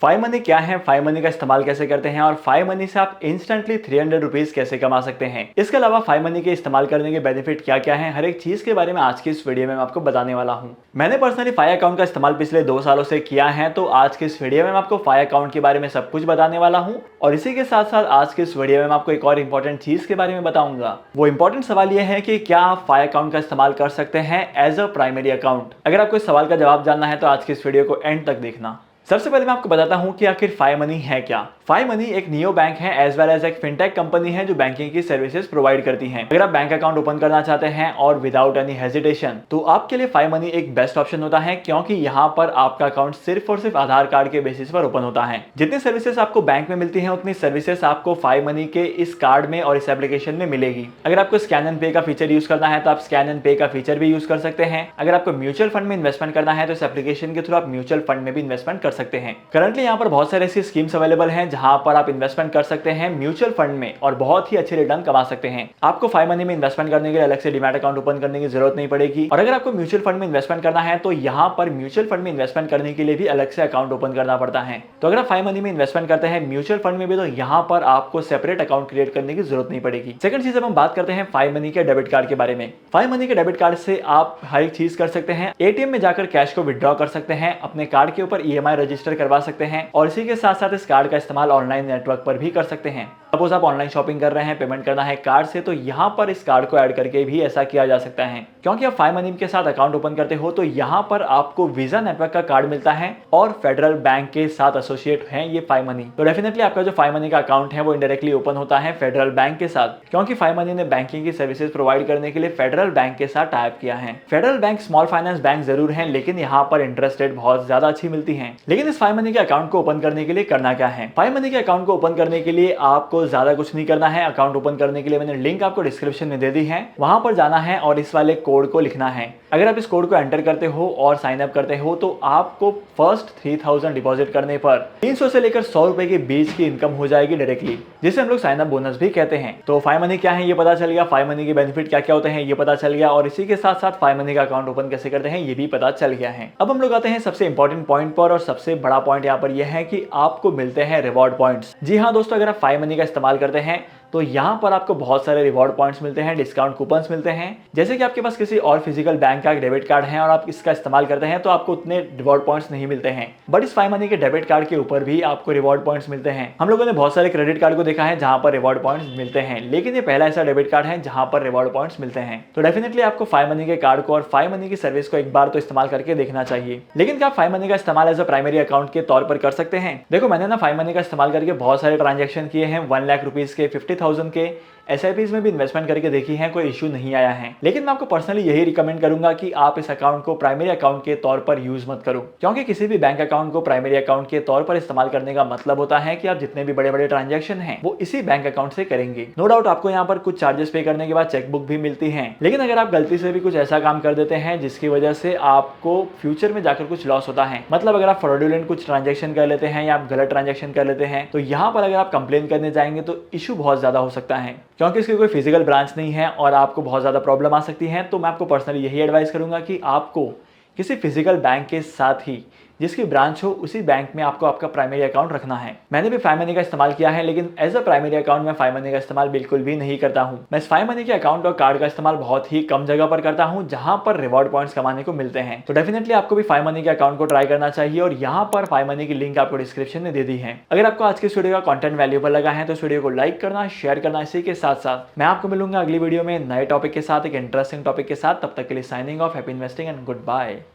Five money क्या है, five money का इस्तेमाल कैसे करते हैं और फाइव मनी से आप इंस्टेंटली 300 रुपीज कैसे कमा सकते हैं। इसके अलावा फाइव मनी के इस्तेमाल करने के बेनिफिट क्या क्या हैं, हर एक चीज के बारे में आज की इस वीडियो में मैं आपको बताने वाला हूं। मैंने पर्सनली फाइव अकाउंट का इस्तेमाल पिछले 2 सालों से किया है, तो आज की इस वीडियो में मैं आपको फाइव अकाउंट के बारे में सब कुछ बताने वाला हूँ। और इसी के साथ साथ आज की इस वीडियो में मैं आपको एक और इंपॉर्टेंट चीज के बारे में बताऊंगा। वो इंपॉर्टेंट सवाल यह है कि क्या आप फाइव अकाउंट का इस्तेमाल कर सकते हैं एज अ प्राइमरी अकाउंट। अगर आपको इस सवाल का जवाब जानना है तो आज की इस वीडियो को एंड तक देखना। सबसे पहले मैं आपको बताता हूं कि आखिर फाइव मनी है क्या। फाइव मनी एक नियो बैंक है एज वेल एज एक फिनटेक कंपनी है जो बैंकिंग की सर्विसेज प्रोवाइड करती है। अगर आप बैंक अकाउंट ओपन करना चाहते हैं और विदाउट एनी हेजिटेशन, तो आपके लिए फाइव मनी एक बेस्ट ऑप्शन होता है, क्योंकि यहाँ पर आपका अकाउंट सिर्फ और सिर्फ आधार कार्ड के बेसिस पर ओपन होता है। जितनी सर्विसेज आपको बैंक में मिलती है उतनी सर्विसेज आपको फाइव मनी के इस कार्ड में और इस एप्लीकेशन में मिलेगी। अगर आपको स्कैन एंड पे का फीचर यूज करना है तो आप स्कैन एंड पे का फीचर भी यूज कर सकते हैं। अगर आपको म्यूचुअल फंड में इन्वेस्टमेंट करना है तो इस एप्लीकेशन के थ्रू आप म्यूचुअल फंड में भी इन्वेस्टमेंट कर सकते हैं। करंटली यहाँ पर बहुत सारे ऐसी स्कीम्स अवेलेबल हैं जहां पर आप इन्वेस्टमेंट कर सकते हैं म्यूचुअल फंड में और बहुत ही अच्छे रिटर्न कमा सकते हैं। आपको फाइव मनी में इन्वेस्टमेंट करने के लिए अलग से डीमैट अकाउंट ओपन करने की जरूरत नहीं पड़ेगी। और अगर आपको म्यूचुअल फंड में इन्वेस्टमेंट करना है तो यहाँ पर म्यूचुअल फंड में इन्वेस्टमेंट करने के लिए भी अलग से अकाउंट ओपन करना पड़ता है। तो अगर आप फाइव मनी में इन्वेस्टमेंट करते हैं म्यूचुअल फंड में भी, तो यहाँ पर आपको सेपरेट अकाउंट क्रिएट करने की जरूरत नहीं पड़ेगी। सेकंड चीज, अब हम बात करते हैं फाइव मनी के डेबिट कार्ड के बारे में। फाइव मनी के डेबिट कार्ड से आप हर एक चीज कर सकते हैं। एटीएम में जाकर कैश को विड्रॉ कर सकते हैं, अपने कार्ड के ऊपर ईएमआई रजिस्टर करवा सकते हैं और इसी के साथ साथ इस कार्ड का इस्तेमाल ऑनलाइन नेटवर्क पर भी कर सकते हैं। सपोज आप ऑनलाइन शॉपिंग कर रहे हैं, पेमेंट करना है कार्ड से, तो यहाँ पर इस कार्ड को ऐड करके भी ऐसा किया जा सकता है। क्योंकि आप फाइव मनी के साथ अकाउंट ओपन करते हो तो यहाँ पर आपको वीजा नेटवर्क का कार्ड मिलता है और फेडरल बैंक के साथ एसोसिएट है ये फाइव मनी। तो डेफिनेटली आपका जो फाइव मनी का अकाउंट है वो इंडायरेक्टली ओपन होता है फेडरल बैंक के साथ, क्योंकि फाइव मनी ने बैंकिंग की सर्विसेज प्रोवाइड करने के लिए फेडरल बैंक के साथ टाइप किया है। Federal bank small finance bank जरूर है, लेकिन यहाँ पर इंटरेस्ट रेट बहुत ज्यादा अच्छी मिलती है। लेकिन इस फाइव मनी के अकाउंट को ओपन करने के लिए करना क्या है। फाइव मनी के अकाउंट को ओपन करने के लिए आपको ज्यादा कुछ नहीं करना है। अकाउंट ओपन करने के लिए मैंने लिंक आपको डिस्क्रिप्शन में दे दी है, वहां पर जाना है और इस वाले कोड को लिखना है। अगर आप इस कोड को एंटर करते हो और साइन अप करते हो तो आपको फर्स्ट 3000 डिपॉजिट करने पर 300 से लेकर 100 रुपए के बीच की इनकम हो जाएगी डायरेक्टली, जिसे हम लोग साइन अप बोनस भी कहते हैं। तो फाइव मनी क्या है ये पता चल गया, फाइव मनी के बेनिफिट क्या क्या होते हैं ये पता चल गया, और इसी के साथ साथ फाइव मनी का अकाउंट ओपन कैसे करते हैं ये भी पता चल गया है। अब हम लोग आते हैं सबसे इंपॉर्टेंट पॉइंट पर, और सबसे बड़ा पॉइंट यहाँ पर यह है कि आपको मिलते हैं रिवॉर्ड पॉइंट्स। जी हाँ दोस्तों, अगर आप फाइव मनी का इस्तेमाल करते हैं तो यहाँ पर आपको बहुत सारे रिवॉर्ड पॉइंट्स मिलते हैं, डिस्काउंट कूपन्स मिलते हैं। जैसे कि आपके पास किसी और फिजिकल बैंक का डेबिट कार्ड है और आप इसका इस्तेमाल करते हैं तो आपको उतने रिवॉर्ड पॉइंट्स नहीं मिलते हैं, बट इस फाइव मनी के डेबिट कार्ड के ऊपर भी आपको रिवॉर्ड पॉइंट्स मिलते हैं। हम लोगों ने बहुत सारे क्रेडिट कार्ड को देखा है जहां पर रिवॉर्ड पॉइंट्स मिलते हैं, लेकिन ये पहला ऐसा डेबिट कार्ड है जहां पर रिवॉर्ड पॉइंट्स मिलते हैं। तो डेफिनेटली आपको फाइव मनी के कार्ड को और फाइव मनी की सर्विस को एक बार तो इस्तेमाल करके देखना चाहिए। लेकिन क्या फाइव मनी का इस्तेमाल एज अ प्राइमरी अकाउंट के तौर पर कर सकते हैं? देखो, मैंने ना फाइव मनी का इस्तेमाल करके बहुत सारे ट्रांजेक्शन किए हैं, 1 लाख रुपीज के, 50,000 के, SIPs में भी इन्वेस्टमेंट करके देखी है, कोई इशू नहीं आया है। लेकिन मैं आपको पर्सनली यही रिकमेंड करूंगा कि आप इस अकाउंट को प्राइमरी अकाउंट के तौर पर यूज मत करो, क्योंकि किसी भी बैंक अकाउंट को प्राइमरी अकाउंट के तौर पर इस्तेमाल करने का मतलब होता है कि आप जितने भी बड़े बड़े ट्रांजेक्शन हैं वो इसी बैंक अकाउंट से करेंगे। नो डाउट आपको यहाँ पर कुछ चार्जेस पे करने के बाद चेकबुक भी मिलती है, लेकिन अगर आप गलती से भी कुछ ऐसा काम कर देते हैं जिसकी वजह से आपको फ्यूचर में जाकर कुछ लॉस होता है, मतलब अगर आप फ्रॉडुलेंट कुछ ट्रांजेक्शन कर लेते हैं या आप गलत ट्रांजेक्शन कर लेते हैं, तो यहाँ पर अगर आप कंप्लेन करने जाएंगे तो इशू बहुत ज्यादा हो सकता है, क्योंकि इसकी कोई फिजिकल ब्रांच नहीं है और आपको बहुत ज्यादा प्रॉब्लम आ सकती है। तो मैं आपको पर्सनली यही एडवाइस करूंगा कि आपको किसी फिजिकल बैंक के साथ ही जिसकी ब्रांच हो उसी बैंक में आपको आपका प्राइमरी अकाउंट रखना है। मैंने भी फाइव मनी का इस्तेमाल किया है, लेकिन एज अ प्राइमरी अकाउंट में फाइव मनी का इस्तेमाल बिल्कुल भी नहीं करता हूं। मैं इस फाइव मनी के अकाउंट और कार्ड का इस्तेमाल बहुत ही कम जगह पर करता हूं जहां पर रिवॉर्ड पॉइंट्स कमाने को मिलते हैं। तो डेफिनेटली आपको भी फाइव मनी के अकाउंट को ट्राई करना चाहिए, और यहाँ पर फाइव मनी की लिंक आपको डिस्क्रिप्शन में दे दी है। अगर आपको आज की इस वीडियो का कंटेंट वैल्यूएबल लगा है तो इस वीडियो को लाइक करना, शेयर करना। इसी के साथ साथ मैं आपको मिलूंगा अगली वीडियो में नए टॉपिक के साथ, एक इंटरेस्टिंग टॉपिक के साथ। तब तक के लिए signing off, happy investing and good bye.